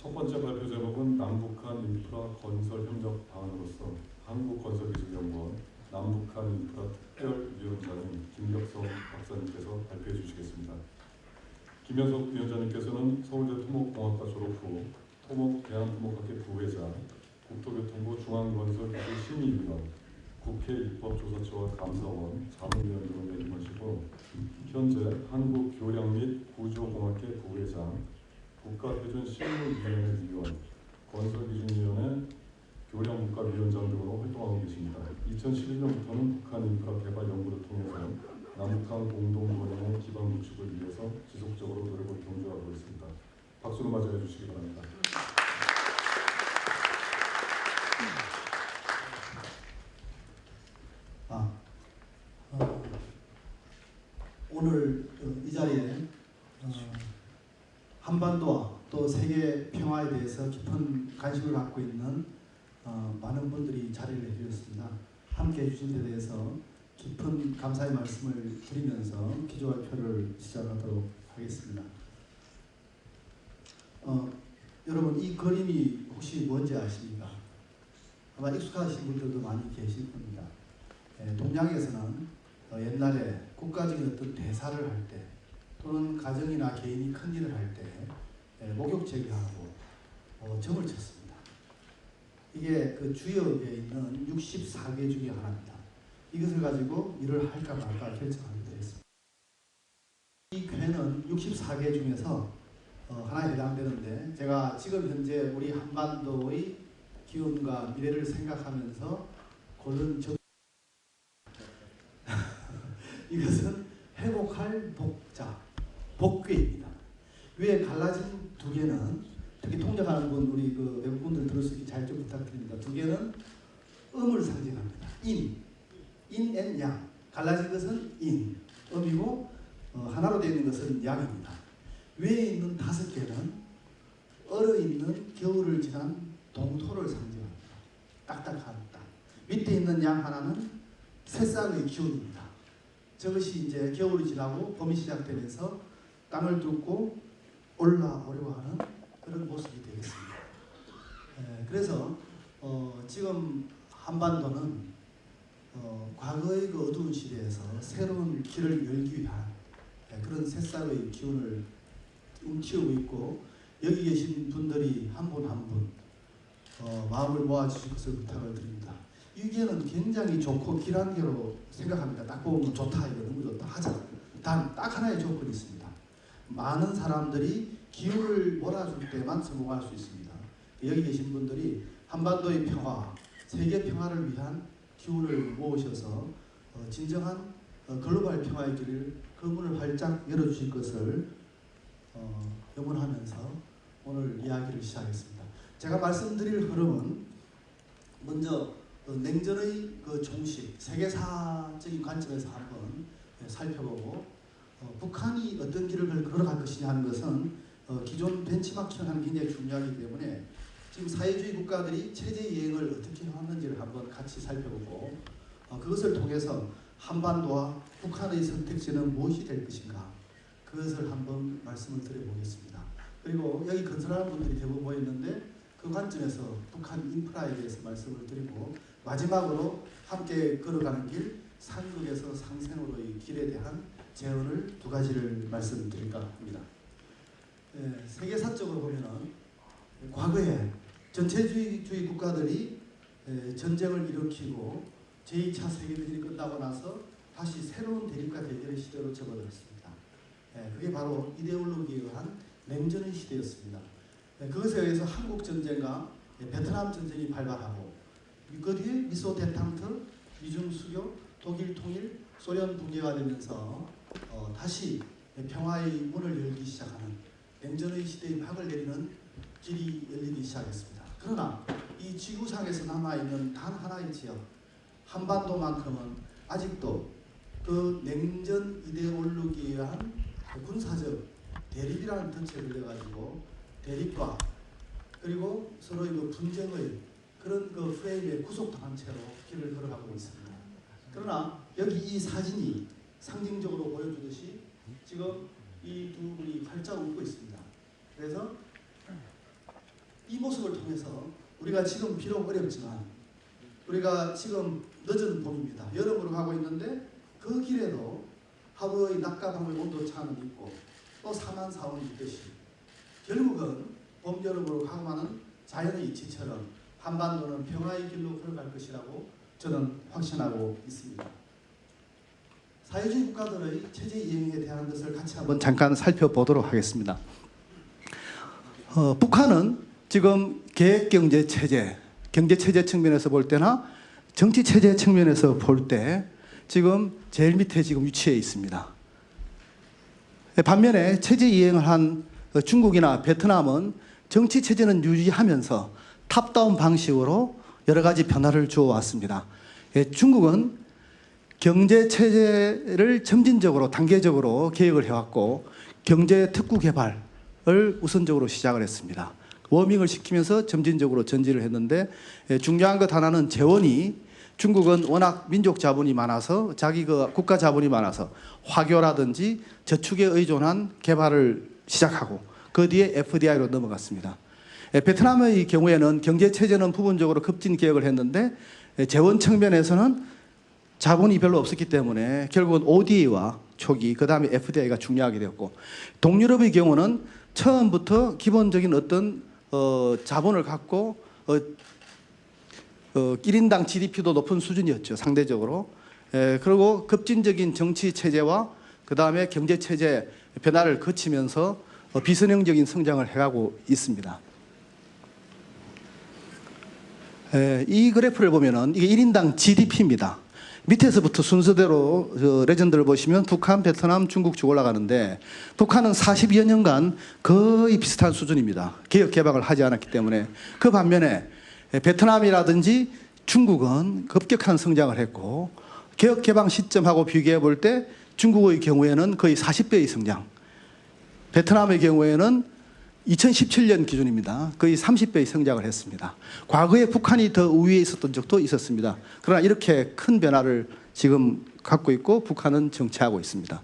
첫 번째 발표 제목은 남북한 인프라 건설 협력 방안으로서 한국건설기술연구원 남북한 인프라 특별위원장인 김격성 박사님께서 발표해 주시겠습니다. 김현석 위원장님께서는 서울대 토목공학과 졸업 후 토목 대한토목학회 부회장, 국토교통부 중앙건설기술심의위원, 국회 입법조사처와 감사원, 자문위원 등을 역임하시고 현재 한국교량 및 구조공학회 부회장, 국가표준실무위원회 위원, 건설기준위원회 교량국가위원장 등으로 활동하고 계십니다. 2011년부터는 북한 인프라 개발 연구를 통해서 남북한 공동번영의 기반 구축을 위해서 지속적으로 노력을 경주하고 있습니다. 박수로 맞이해 주시기 바랍니다. 오늘 이 자리에 한반도와 또 세계 평화에 대해서 깊은 관심을 갖고 있는 많은 분들이 자리를 해주셨습니다. 함께 해주신 데 대해서 깊은 감사의 말씀을 드리면서 기조발표를 시작하도록 하겠습니다. 여러분, 이 그림이 혹시 뭔지 아십니까? 아마 익숙하신 분들도 많이 계실 겁니다. 동양에서는 옛날에 국가적인 어떤 대사를 할 때 또는 가정이나 개인이 큰 일을 할 때 목욕제기하고 점을 쳤습니다. 이게 그 주역에 있는 64개 중에 하나입니다. 이것을 가지고 일을 할까 말까 결정하게 되었습니다. 이 괴는 64개 중에서 하나에 해당되는데, 제가 지금 현재 우리 한반도의 기운과 미래를 생각하면서 고른 이것은 회복할 복자, 복괴입니다. 위에 갈라진 두 개는, 특히 통역하는 분, 우리 그 외국분들 들을 수 있게 잘 좀 부탁드립니다. 두 개는 음을 상징합니다. 인 앤 양. 갈라진 것은 인, 음이고 하나로 되어 있는 것은 양입니다. 위에 있는 다섯 개는 얼어있는 겨울을 지난 동토를 상징합니다. 딱딱한 땅. 밑에 있는 양 하나는 새싹의 기운입니다. 저것이 이제 겨울이 지나고 봄이 시작되면서 땅을 뚫고 올라오려고 하는 그런 모습이 되겠습니다. 그래서 지금 한반도는 과거의 그 어두운 시대에서 새로운 길을 열기 위한 그런 새싹의 기운을 움키우고 있고, 여기 계신 분들이 한 분 한 분 마음을 모아주실 것을 부탁을 드립니다. 이 개는 굉장히 좋고 길한 개로 생각합니다. 딱 보면 좋다, 이거 너무 좋다 하죠. 단 딱 하나의 조건이 있습니다. 많은 사람들이 기운을 몰아줄 때만 성공할 수 있습니다. 여기 계신 분들이 한반도의 평화, 세계 평화를 위한 기운을 모으셔서 진정한 글로벌 평화의 길을, 그 문을 활짝 열어주실 것을 염원하면서 오늘 이야기를 시작했습니다. 제가 말씀드릴 흐름은 먼저 냉전의 그 종식, 세계사적인 관점에서 한번 살펴보고, 북한이 어떤 길을 걸어갈 것이냐 하는 것은 기존 벤치마킹하는 굉장히 중요하기 때문에 지금 사회주의 국가들이 체제 이행을 어떻게 해왔는지를 한번 같이 살펴보고, 그것을 통해서 한반도와 북한의 선택지는 무엇이 될 것인가, 그것을 한번 말씀을 드려보겠습니다. 그리고 여기 건설하는 분들이 대부분 모였는데 그 관점에서 북한 인프라에 대해서 말씀을 드리고, 마지막으로 함께 걸어가는 길, 상극에서 상생으로의 길에 대한 제언을 두 가지를 말씀드릴까 합니다. 세계사적으로 보면은 과거에 전체주의 국가들이 전쟁을 일으키고 제2차 세계대전이 끝나고 나서 다시 새로운 대립과 대결의 시대로 접어들었습니다. 그게 바로 이데올로기에 의한 냉전의 시대였습니다. 그것에 의해서 한국 전쟁과 베트남 전쟁이 발발하고, 그 뒤에 미소 대탕트, 미중 수교, 독일 통일, 소련 붕괴가 되면서 다시 평화의 문을 열기 시작하는 냉전의 시대의 막을 내리는 길이 열리기 시작했습니다. 그러나 이 지구상에서 남아있는 단 하나의 지역, 한반도만큼은 아직도 그 냉전 이데올로기에 의한 군사적 대립이라는 덫에 걸려가지고 대립과 그리고 서로의 그 분쟁의 그런 그 프레임에 구속당한 채로 길을 걸어가고 있습니다. 그러나 여기 이 사진이 상징적으로 보여주듯이 지금 이 두 분이 활짝 웃고 있습니다. 그래서 모습을 통해서 우리가 지금 비록 어렵지만 우리가 지금 늦은 봄입니다. 여름으로 가고 있는데 그 길에도 하루의 낮과 밤의 온도 차는 있고 또 사만사원이 있듯이 결국은 봄, 여름으로 가고만은 자연의 이치처럼 한반도는 평화의 길로 걸어갈 것이라고 저는 확신하고 있습니다. 사회주의 국가들의 체제 이행에 대한 것을 같이 한번 잠깐 살펴보도록 하겠습니다. 북한은 지금 계획경제체제, 경제체제 측면에서 볼 때나 정치체제 측면에서 볼 때 지금 제일 밑에 지금 위치해 있습니다. 반면에 체제 이행을 한 중국이나 베트남은 정치체제는 유지하면서 탑다운 방식으로 여러 가지 변화를 주어왔습니다. 중국은 경제체제를 점진적으로 단계적으로 개혁을 해왔고 경제 특구 개발을 우선적으로 시작을 했습니다. 워밍을 시키면서 점진적으로 전진을 했는데 중요한 것 하나는 재원이 중국은 워낙 민족 자본이 많아서 자기 그 국가 자본이 많아서 화교라든지 저축에 의존한 개발을 시작하고 그 뒤에 FDI로 넘어갔습니다. 베트남의 경우에는 경제체제는 부분적으로 급진 개혁을 했는데 재원 측면에서는 자본이 별로 없었기 때문에 결국은 ODA와 초기 그 다음에 FDI가 중요하게 되었고 동유럽의 경우는 처음부터 기본적인 어떤 자본을 갖고 1인당 GDP도 높은 수준이었죠. 상대적으로. 그리고 급진적인 정치 체제와 그 다음에 경제 체제 변화를 거치면서 비선형적인 성장을 해가고 있습니다. 이 그래프를 보면은 이게 1인당 GDP입니다. 밑에서부터 순서대로 레전드를 보시면 북한, 베트남, 중국 쭉 올라가는데 북한은 40여 년간 거의 비슷한 수준입니다. 개혁 개방을 하지 않았기 때문에. 그 반면에 베트남이라든지 중국은 급격한 성장을 했고 개혁 개방 시점하고 비교해 볼 때 중국의 경우에는 거의 40배의 성장, 베트남의 경우에는 2017년 기준입니다. 거의 30배의 성장을 했습니다. 과거에 북한이 더 우위에 있었던 적도 있었습니다. 그러나 이렇게 큰 변화를 지금 갖고 있고 북한은 정체하고 있습니다.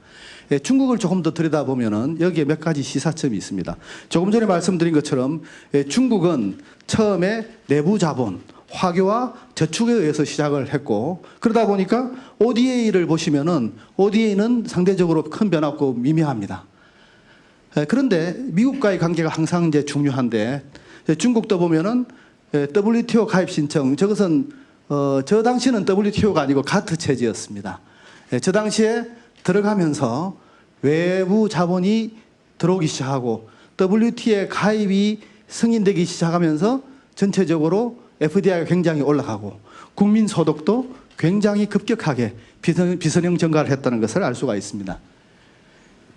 중국을 조금 더 들여다보면 여기에 몇 가지 시사점이 있습니다. 조금 전에 말씀드린 것처럼 중국은 처음에 내부 자본, 화교와 저축에 의해서 시작을 했고 그러다 보니까 ODA를 보시면은 ODA는 상대적으로 큰 변화 없고 미미합니다. 그런데 미국과의 관계가 항상 이제 중요한데 중국도 보면은 WTO 가입 신청 저것은 저 당시는 WTO가 아니고 가트 체제였습니다. 저 당시에 들어가면서 외부 자본이 들어오기 시작하고 WTO에 가입이 승인되기 시작하면서 전체적으로 FDI가 굉장히 올라가고 국민 소득도 굉장히 급격하게 비선형 증가를 했다는 것을 알 수가 있습니다.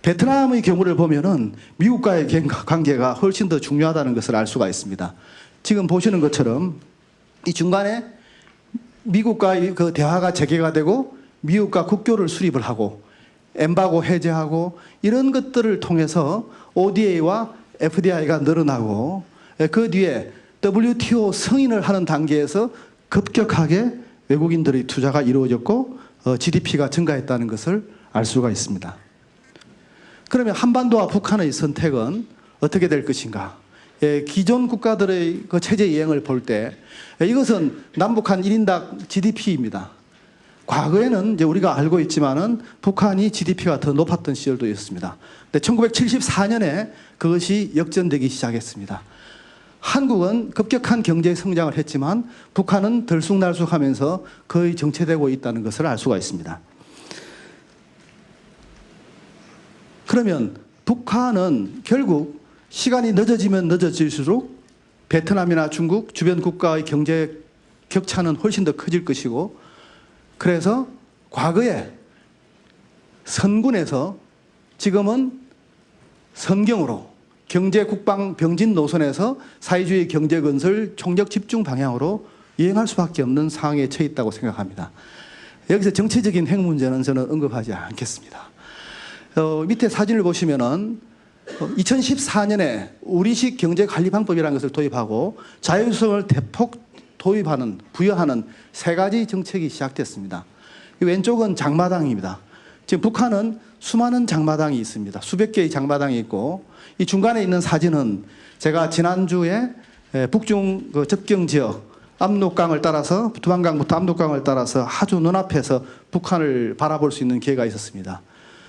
베트남의 경우를 보면은 미국과의 관계가 훨씬 더 중요하다는 것을 알 수가 있습니다. 지금 보시는 것처럼 이 중간에 미국과의 그 대화가 재개가 되고 미국과 국교를 수립을 하고 엠바고 해제하고 이런 것들을 통해서 ODA와 FDI가 늘어나고 그 뒤에 WTO 승인을 하는 단계에서 급격하게 외국인들의 투자가 이루어졌고 GDP가 증가했다는 것을 알 수가 있습니다. 그러면 한반도와 북한의 선택은 어떻게 될 것인가? 기존 국가들의 그 체제 이행을 볼 때 이것은 남북한 1인당 GDP입니다. 과거에는 이제 우리가 알고 있지만은 북한이 GDP가 더 높았던 시절도 있었습니다. 근데 1974년에 그것이 역전되기 시작했습니다. 한국은 급격한 경제 성장을 했지만 북한은 들쑥날쑥하면서 거의 정체되고 있다는 것을 알 수가 있습니다. 그러면 북한은 결국 시간이 늦어지면 늦어질수록 베트남이나 중국 주변 국가의 경제 격차는 훨씬 더 커질 것이고 그래서 과거에 선군에서 지금은 선경으로 경제 국방 병진 노선에서 사회주의 경제 건설 총력 집중 방향으로 이행할 수밖에 없는 상황에 처해 있다고 생각합니다. 여기서 정치적인 핵 문제는 저는 언급하지 않겠습니다. 밑에 사진을 보시면은 2014년에 우리식 경제관리방법이라는 것을 도입하고 자율성을 대폭 도입하는, 부여하는 세 가지 정책이 시작됐습니다. 왼쪽은 장마당입니다. 지금 북한은 수많은 장마당이 있습니다. 수백 개의 장마당이 있고 이 중간에 있는 사진은 제가 지난주에 북중 그 접경 지역 압록강을 따라서 두만강부터 압록강을 따라서 아주 눈앞에서 북한을 바라볼 수 있는 기회가 있었습니다.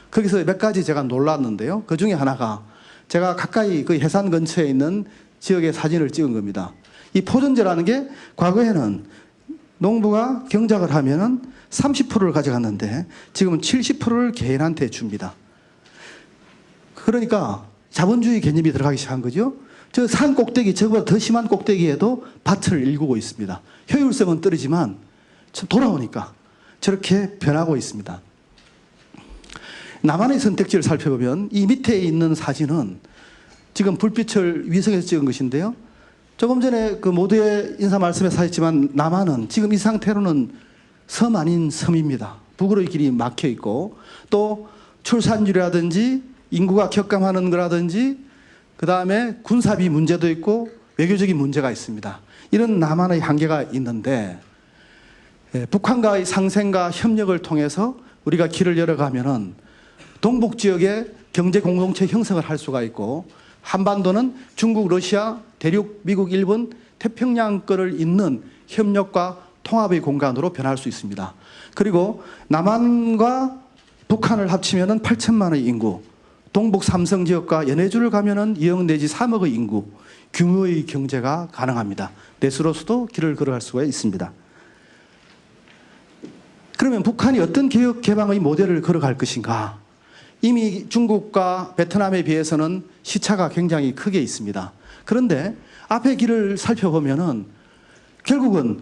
거기서 몇 가지 제가 놀랐는데요. 그 중에 하나가 제가 가까이 그 해산 근처에 있는 지역의 사진을 찍은 겁니다. 이 포전제라는 게 과거에는 농부가 경작을 하면은 30%를 가져갔는데 지금은 70%를 개인한테 줍니다. 그러니까 자본주의 개념이 들어가기 시작한 거죠. 저 산 꼭대기, 저보다 더 심한 꼭대기에도 밭을 일구고 있습니다. 효율성은 떨어지만 돌아오니까 저렇게 변하고 있습니다. 남한의 선택지를 살펴보면 이 밑에 있는 사진은 지금 불빛을 위성에서 찍은 것인데요. 조금 전에 그 모두의 인사 말씀에서 하셨지만 남한은 지금 이 상태로는 섬 아닌 섬입니다. 북으로의 길이 막혀 있고 또 출산율이라든지 인구가 격감하는 거라든지 그 다음에 군사비 문제도 있고 외교적인 문제가 있습니다. 이런 남한의 한계가 있는데 북한과의 상생과 협력을 통해서 우리가 길을 열어가면은 동북 지역에 경제 공동체 형성을 할 수가 있고 한반도는 중국, 러시아, 대륙, 미국, 일본, 태평양권을 잇는 협력과 통합의 공간으로 변할 수 있습니다. 그리고 남한과 북한을 합치면은 8천만의 인구, 동북 삼성 지역과 연해주를 가면은 2억 내지 3억의 인구, 규모의 경제가 가능합니다. 넷으로서도 길을 걸어갈 수가 있습니다. 그러면 북한이 어떤 개혁 개방의 모델을 걸어갈 것인가? 이미 중국과 베트남에 비해서는 시차가 굉장히 크게 있습니다. 그런데 앞의 길을 살펴보면은 결국은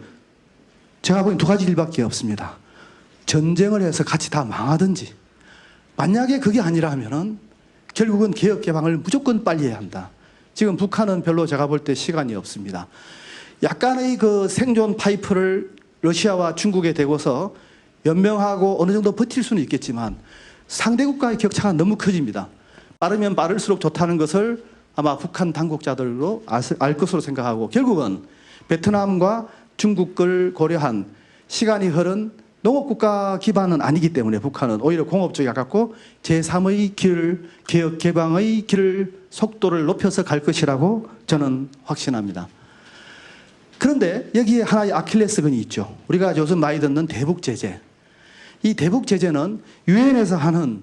제가 보기엔 두 가지 일밖에 없습니다. 전쟁을 해서 같이 다 망하든지, 만약에 그게 아니라면은 결국은 개혁 개방을 무조건 빨리 해야 한다. 지금 북한은 별로 제가 볼 때 시간이 없습니다. 약간의 그 생존 파이프를 러시아와 중국에 대고서 연명하고 어느 정도 버틸 수는 있겠지만 상대국과의 격차가 너무 커집니다. 빠르면 빠를수록 좋다는 것을 아마 북한 당국자들로 알 것으로 생각하고 결국은 베트남과 중국을 고려한 시간이 흐른 농업국가 기반은 아니기 때문에 북한은 오히려 공업 쪽에 가깝고 제3의 길, 개혁 개방의 길 속도를 높여서 갈 것이라고 저는 확신합니다. 그런데 여기에 하나의 아킬레스건이 있죠. 우리가 요즘 많이 듣는 대북제재. 이 대북제재는 유엔에서 하는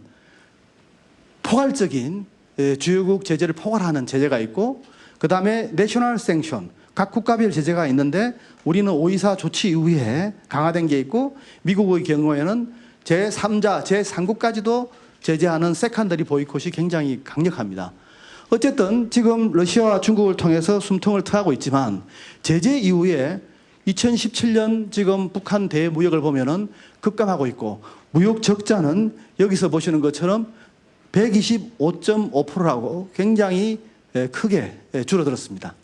포괄적인 주요국 제재를 포괄하는 제재가 있고 그 다음에 내셔널 생션, 각 국가별 제재가 있는데 우리는 5.24 조치 이후에 강화된 게 있고 미국의 경우에는 제3자, 제3국까지도 제재하는 세컨더리 보이콧이 굉장히 강력합니다. 어쨌든 지금 러시아와 중국을 통해서 숨통을 트하고 있지만 제재 이후에 2017년 지금 북한 대무역을 보면은 급감하고 있고 무역 적자는 여기서 보시는 것처럼 125.5%라고 굉장히 크게 줄어들었습니다.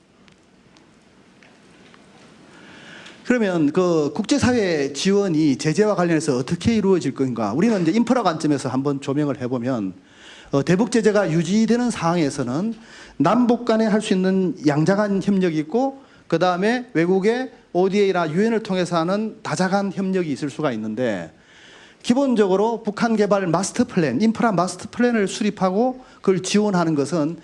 그러면 그 국제사회 지원이 제재와 관련해서 어떻게 이루어질 건가? 우리는 이제 인프라 관점에서 한번 조명을 해보면 대북 제재가 유지되는 상황에서는 남북 간에 할 수 있는 양자간 협력이 있고 그 다음에 외국의 ODA나 유엔을 통해서 하는 다자간 협력이 있을 수가 있는데 기본적으로 북한 개발 마스터 플랜, 인프라 마스터 플랜을 수립하고 그걸 지원하는 것은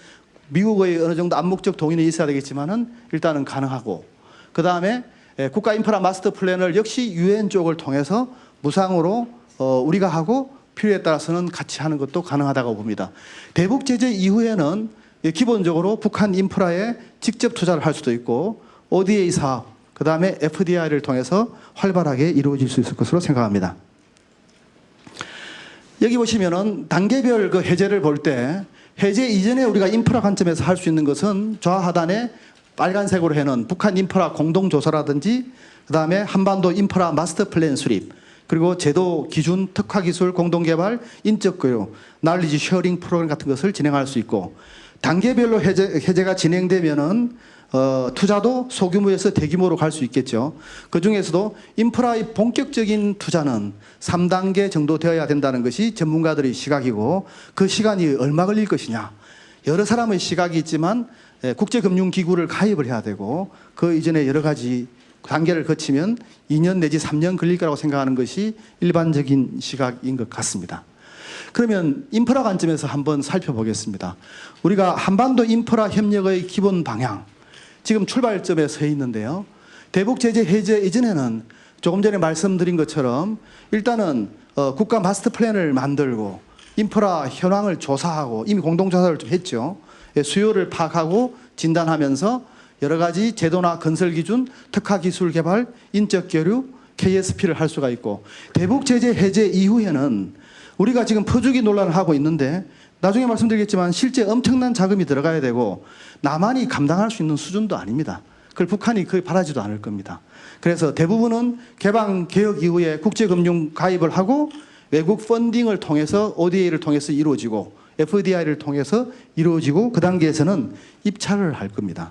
미국의 어느 정도 암묵적 동의는 있어야 되겠지만은 일단은 가능하고 그 다음에 국가 인프라 마스터 플랜을 역시 유엔 쪽을 통해서 무상으로 우리가 하고 필요에 따라서는 같이 하는 것도 가능하다고 봅니다. 대북 제재 이후에는 기본적으로 북한 인프라에 직접 투자를 할 수도 있고 ODA 사업, 그 다음에 FDI를 통해서 활발하게 이루어질 수 있을 것으로 생각합니다. 여기 보시면은 단계별 그 해제를 볼 때 해제 이전에 우리가 인프라 관점에서 할 수 있는 것은 좌하단에 빨간색으로 해놓은 북한 인프라 공동조사라든지 그 다음에 한반도 인프라 마스터 플랜 수립 그리고 제도 기준 특화기술 공동개발 인적교육 날리지 쉐어링 프로그램 같은 것을 진행할 수 있고 단계별로 해제가 진행되면은 투자도 소규모에서 대규모로 갈 수 있겠죠. 그 중에서도 인프라의 본격적인 투자는 3단계 정도 되어야 된다는 것이 전문가들의 시각이고 그 시간이 얼마 걸릴 것이냐. 여러 사람의 시각이 있지만 국제금융기구를 가입을 해야 되고 그 이전에 여러 가지 단계를 거치면 2년 내지 3년 걸릴 거라고 생각하는 것이 일반적인 시각인 것 같습니다. 그러면 인프라 관점에서 한번 살펴보겠습니다. 우리가 한반도 인프라 협력의 기본 방향 지금 출발점에 서 있는데요. 대북 제재 해제 이전에는 조금 전에 말씀드린 것처럼 일단은 국가 마스터 플랜을 만들고 인프라 현황을 조사하고 이미 공동조사를 좀 했죠. 수요를 파악하고 진단하면서 여러 가지 제도나 건설 기준, 특화 기술 개발, 인적 교류, KSP를 할 수가 있고 대북 제재 해제 이후에는 우리가 지금 퍼주기 논란을 하고 있는데 나중에 말씀드리겠지만 실제 엄청난 자금이 들어가야 되고 남한이 감당할 수 있는 수준도 아닙니다. 그걸 북한이 거의 바라지도 않을 겁니다. 그래서 대부분은 개방 개혁 이후에 국제금융 가입을 하고 외국 펀딩을 통해서 ODA를 통해서 이루어지고 FDI를 통해서 이루어지고 그 단계에서는 입찰을 할 겁니다.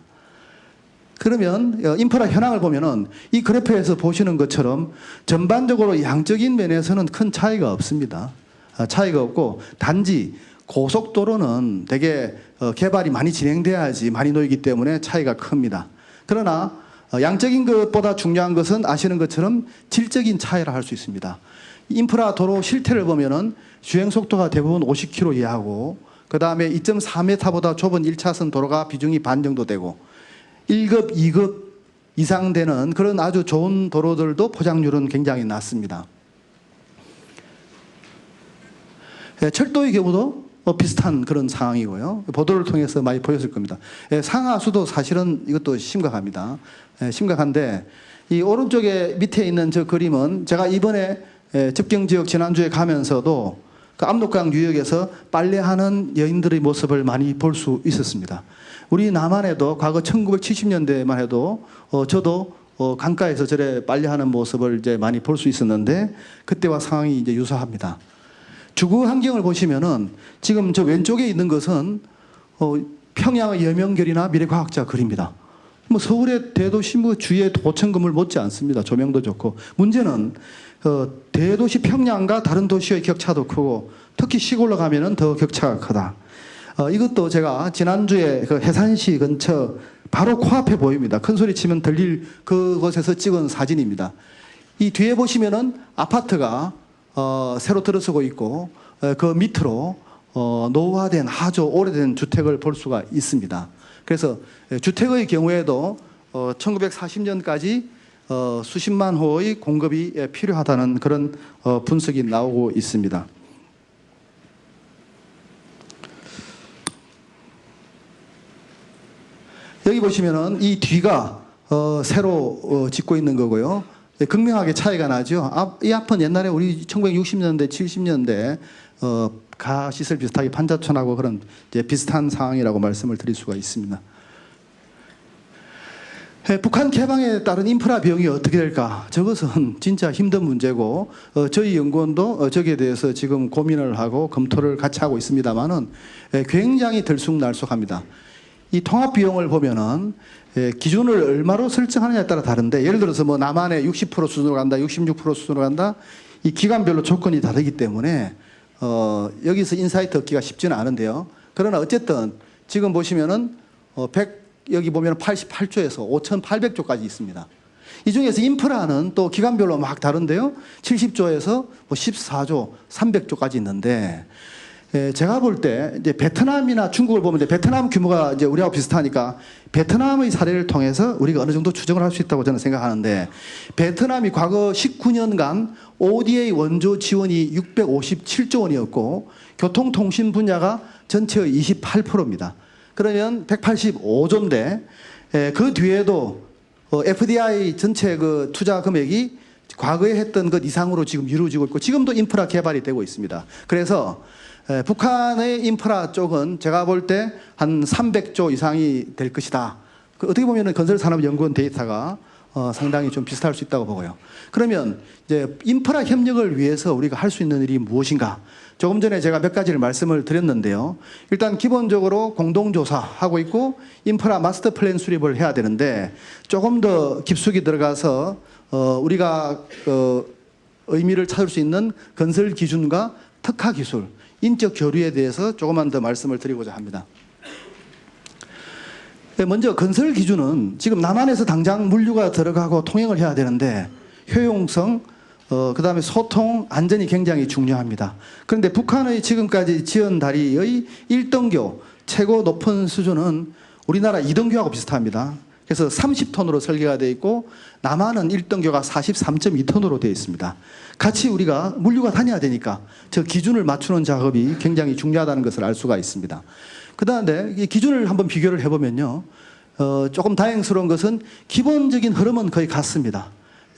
그러면 인프라 현황을 보면은 이 그래프에서 보시는 것처럼 전반적으로 양적인 면에서는 큰 차이가 없습니다. 차이가 없고 단지 고속도로는 되게 개발이 많이 진행돼야지 많이 놓이기 때문에 차이가 큽니다. 그러나 양적인 것보다 중요한 것은 아시는 것처럼 질적인 차이라 할 수 있습니다. 인프라 도로 실태를 보면은 주행 속도가 대부분 50km 이하고 그 다음에 2.4m보다 좁은 1차선 도로가 비중이 반 정도 되고 1급, 2급 이상 되는 그런 아주 좋은 도로들도 포장률은 굉장히 낮습니다. 철도의 경우도 비슷한 그런 상황이고요. 보도를 통해서 많이 보였을 겁니다. 상하수도 사실은 이것도 심각합니다. 심각한데 이 오른쪽에 밑에 있는 저 그림은 제가 이번에 접경지역 지난주에 가면서도 그 압록강 유역에서 빨래하는 여인들의 모습을 많이 볼 수 있었습니다. 우리 남한에도 과거 1970년대만 해도 저도 강가에서 저래 빨래하는 모습을 이제 많이 볼 수 있었는데 그때와 상황이 이제 유사합니다. 주거 환경을 보시면은 지금 저 왼쪽에 있는 것은 평양의 여명결이나 미래과학자 글입니다. 뭐 서울의 대도시 뭐 주위의 도청 건물 못지 않습니다. 조명도 좋고 문제는 대도시 평양과 다른 도시의 격차도 크고 특히 시골로 가면은 더 격차가 크다. 이것도 제가 지난주에 그 해산시 근처 바로 코앞에 보입니다. 큰 소리 치면 들릴 그곳에서 찍은 사진입니다. 이 뒤에 보시면은 아파트가 새로 들어서고 있고 그 밑으로 노후화된 아주 오래된 주택을 볼 수가 있습니다. 그래서 주택의 경우에도 1940년까지 수십만 호의 공급이 필요하다는 그런 분석이 나오고 있습니다. 여기 보시면은 이 뒤가 새로 짓고 있는 거고요. 극명하게 차이가 나죠. 이 앞은 옛날에 우리 1960년대, 70년대 가시설 비슷하게 판자촌하고 그런 이제 비슷한 상황이라고 말씀을 드릴 수가 있습니다. 북한 개방에 따른 인프라 비용이 어떻게 될까? 저것은 진짜 힘든 문제고 저희 연구원도 저기에 대해서 지금 고민을 하고 검토를 같이 하고 있습니다만은 굉장히 들쑥날쑥합니다. 이 통합 비용을 보면은 기준을 얼마로 설정하느냐에 따라 다른데 예를 들어서 뭐 남한의 60% 수준으로 간다, 66% 수준으로 간다. 이 기간별로 조건이 다르기 때문에 여기서 인사이트 얻기가 쉽지는 않은데요. 그러나 어쨌든 지금 보시면은 여기 보면 88조에서 5,800조까지 있습니다. 이 중에서 인프라는 또 기간별로 막 다른데요. 70조에서 뭐 14조, 300조까지 있는데 제가 볼 때 이제 베트남이나 중국을 보면 이제 베트남 규모가 이제 우리하고 비슷하니까 베트남의 사례를 통해서 우리가 어느 정도 추정을 할 수 있다고 저는 생각하는데 베트남이 과거 19년간 ODA 원조 지원이 657조 원이었고 교통통신 분야가 전체의 28%입니다. 그러면 185조인데 그 뒤에도 FDI 전체 그 투자 금액이 과거에 했던 것 이상으로 지금 이루어지고 있고 지금도 인프라 개발이 되고 있습니다. 그래서 북한의 인프라 쪽은 제가 볼 때 한 300조 이상이 될 것이다. 어떻게 보면 건설산업연구원 데이터가 상당히 좀 비슷할 수 있다고 보고요. 그러면 이제 인프라 협력을 위해서 우리가 할 수 있는 일이 무엇인가? 조금 전에 제가 몇 가지를 말씀을 드렸는데요. 일단 기본적으로 공동조사하고 있고 인프라 마스터 플랜 수립을 해야 되는데 조금 더 깊숙이 들어가서 우리가 의미를 찾을 수 있는 건설 기준과 특화 기술, 인적 교류에 대해서 조금만 더 말씀을 드리고자 합니다. 먼저 건설 기준은 지금 남한에서 당장 물류가 들어가고 통행을 해야 되는데 효용성, 그 다음에 소통, 안전이 굉장히 중요합니다. 그런데 북한의 지금까지 지은 다리의 1등교 최고 높은 수준은 우리나라 2등교하고 비슷합니다. 그래서 30톤으로 설계가 되어 있고 남한은 1등교가 43.2톤으로 되어 있습니다. 같이 우리가 물류가 다녀야 되니까 저 기준을 맞추는 작업이 굉장히 중요하다는 것을 알 수가 있습니다. 그다음에 이 기준을 한번 비교를 해보면요. 조금 다행스러운 것은 기본적인 흐름은 거의 같습니다.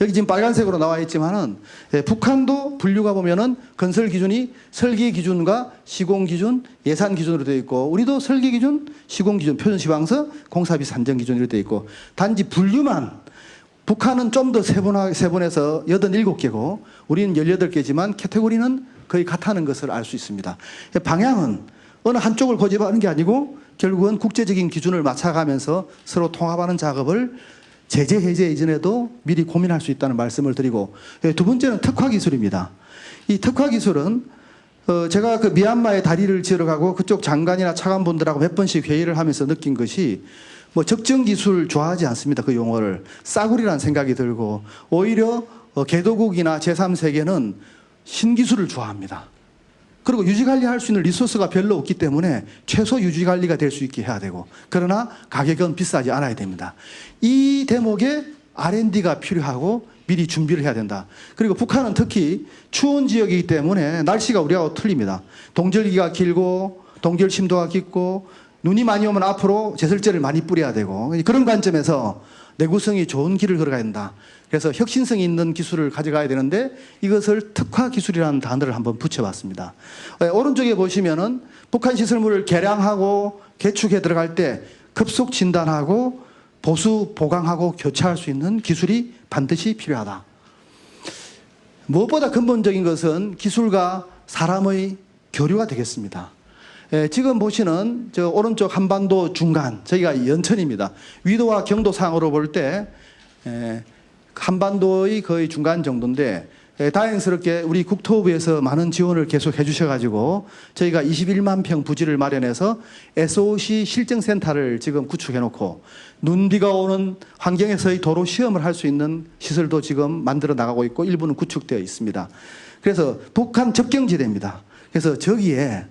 여기 지금 빨간색으로 나와 있지만은 북한도 분류가 보면은 건설 기준이 설계 기준과 시공 기준, 예산 기준으로 되어 있고 우리도 설계 기준, 시공 기준, 표준 시방서, 공사비 산정 기준으로 되어 있고 단지 분류만 북한은 좀 더 세분해서 87개고 우리는 18개지만 카테고리는 거의 같다는 것을 알 수 있습니다. 방향은 어느 한쪽을 고집하는 게 아니고 결국은 국제적인 기준을 맞춰가면서 서로 통합하는 작업을 제재 해제 이전에도 미리 고민할 수 있다는 말씀을 드리고 두 번째는 특화 기술입니다. 이 특화 기술은 제가 그 미얀마에 다리를 지으러 가고 그쪽 장관이나 차관분들하고 몇 번씩 회의를 하면서 느낀 것이 뭐 적정 기술 좋아하지 않습니다. 그 용어를 싸구리라는 생각이 들고 오히려 개도국이나 제3세계는 신기술을 좋아합니다. 그리고 유지관리할 수 있는 리소스가 별로 없기 때문에 최소 유지관리가 될 수 있게 해야 되고 그러나 가격은 비싸지 않아야 됩니다. 이 대목에 R&D가 필요하고 미리 준비를 해야 된다. 그리고 북한은 특히 추운 지역이기 때문에 날씨가 우리하고 틀립니다. 동절기가 길고 동결 심도가 깊고 눈이 많이 오면 앞으로 제설제를 많이 뿌려야 되고 그런 관점에서 내구성이 좋은 길을 걸어가야 된다. 그래서 혁신성이 있는 기술을 가져가야 되는데 이것을 특화 기술이라는 단어를 한번 붙여봤습니다. 오른쪽에 보시면은 북한 시설물을 개량하고 개축해 들어갈 때 급속 진단하고 보수 보강하고 교체할 수 있는 기술이 반드시 필요하다. 무엇보다 근본적인 것은 기술과 사람의 교류가 되겠습니다. 지금 보시는 저 오른쪽 한반도 중간 저희가 연천입니다. 위도와 경도상으로 볼 때 한반도의 거의 중간 정도인데 다행스럽게 우리 국토부에서 많은 지원을 계속 해주셔가지고 저희가 21만 평 부지를 마련해서 SOC 실증센터를 지금 구축해놓고 눈비가 오는 환경에서의 도로 시험을 할 수 있는 시설도 지금 만들어 나가고 있고 일부는 구축되어 있습니다. 그래서 북한 접경지대입니다. 그래서 저기에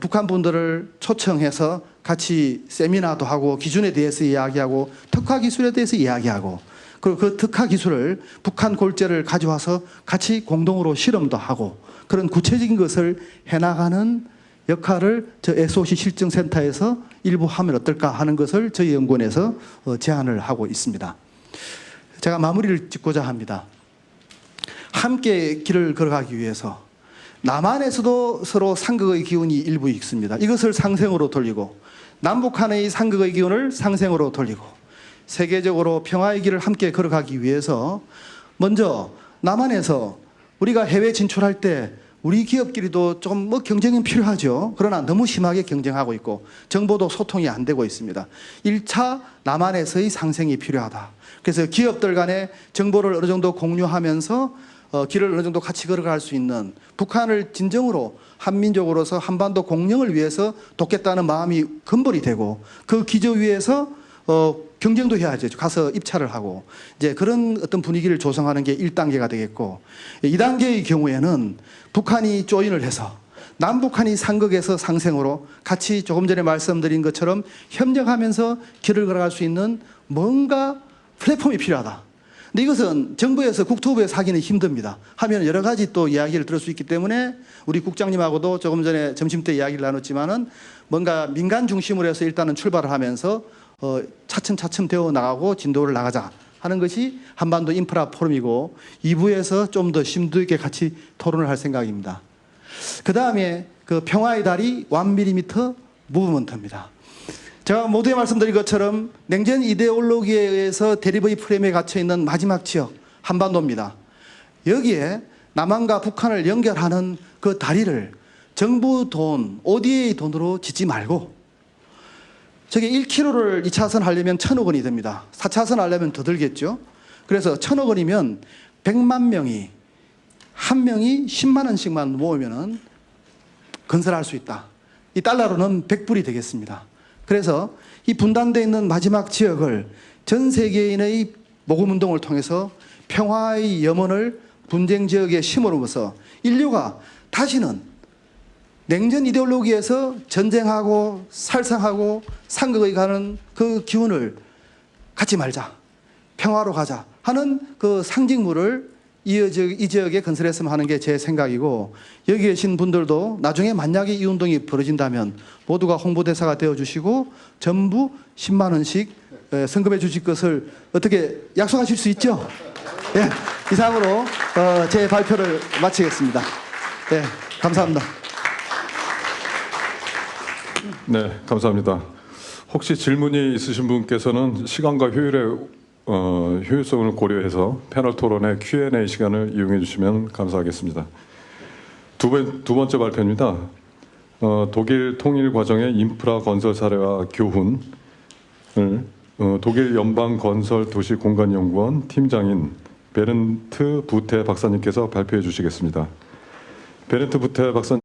북한 분들을 초청해서 같이 세미나도 하고 기준에 대해서 이야기하고 특화 기술에 대해서 이야기하고 그리고 그 특화 기술을 북한 골재를 가져와서 같이 공동으로 실험도 하고 그런 구체적인 것을 해나가는 역할을 저 SOC 실증센터에서 일부 하면 어떨까 하는 것을 저희 연구원에서 제안을 하고 있습니다. 제가 마무리를 짓고자 합니다. 함께 길을 걸어가기 위해서 남한에서도 서로 상극의 기운이 일부 있습니다. 이것을 상생으로 돌리고 남북한의 상극의 기운을 상생으로 돌리고 세계적으로 평화의 길을 함께 걸어가기 위해서 먼저 남한에서 우리가 해외 진출할 때 우리 기업끼리도 좀 뭐 경쟁은 필요하죠. 그러나 너무 심하게 경쟁하고 있고 정보도 소통이 안 되고 있습니다. 1차 남한에서의 상생이 필요하다. 그래서 기업들 간에 정보를 어느 정도 공유하면서 길을 어느 정도 같이 걸어갈 수 있는 북한을 진정으로 한민족으로서 한반도 공영을 위해서 돕겠다는 마음이 근본이 되고 그 기저 위에서 경쟁도 해야죠. 가서 입찰을 하고 이제 그런 어떤 분위기를 조성하는 게 1단계가 되겠고 2단계의 경우에는 북한이 조인을 해서 남북한이 상극에서 상생으로 같이 조금 전에 말씀드린 것처럼 협력하면서 길을 걸어갈 수 있는 뭔가 플랫폼이 필요하다. 근데 이것은 정부에서 국토부에서 하기는 힘듭니다. 하면 여러 가지 또 이야기를 들을 수 있기 때문에 우리 국장님하고도 조금 전에 점심때 이야기를 나눴지만은 뭔가 민간 중심으로 해서 일단은 출발을 하면서 차츰차츰 되어 나가고 진도를 나가자 하는 것이 한반도 인프라 포럼이고 2부에서 좀 더 심도 있게 같이 토론을 할 생각입니다. 그 다음에 그 평화의 다리 1mm 무브먼트입니다. 제가 모두에 말씀드린 것처럼 냉전 이데올로기에 의해서 대립의 프레임에 갇혀있는 마지막 지역 한반도입니다. 여기에 남한과 북한을 연결하는 그 다리를 정부 돈, ODA 돈으로 짓지 말고 저게 1km를 2차선 하려면 1,000억 원이 됩니다. 4차선 하려면 더 들겠죠. 그래서 1,000억 원이면 100만 명이 한 명이 10만 원씩만 모으면은 건설할 수 있다. 이 달러로는 100불이 되겠습니다. 그래서 이 분단되어 있는 마지막 지역을 전 세계인의 모금운동을 통해서 평화의 염원을 분쟁 지역에 심어놓으면서 인류가 다시는 냉전 이데올로기에서 전쟁하고 살상하고 상극에 가는 그 기운을 갖지 말자, 평화로 가자 하는 그 상징물을 이 지역에 건설했으면 하는 게 제 생각이고, 여기 계신 분들도 나중에 만약에 이 운동이 벌어진다면 모두가 홍보대사가 되어주시고 전부 10만 원씩 성금해 주실 것을 어떻게 약속하실 수 있죠? 예, 이상으로 제 발표를 마치겠습니다. 예, 감사합니다. 네, 감사합니다. 혹시 질문이 있으신 분께서는 시간과 효율성을 고려해서 패널 토론의 Q&A 시간을 이용해 주시면 감사하겠습니다. 두 번째 발표입니다. 독일 통일 과정의 인프라 건설 사례와 교훈을 독일 연방건설도시공간연구원 팀장인 베른트 부테 박사님께서 발표해 주시겠습니다. 베른트 부테 박사님.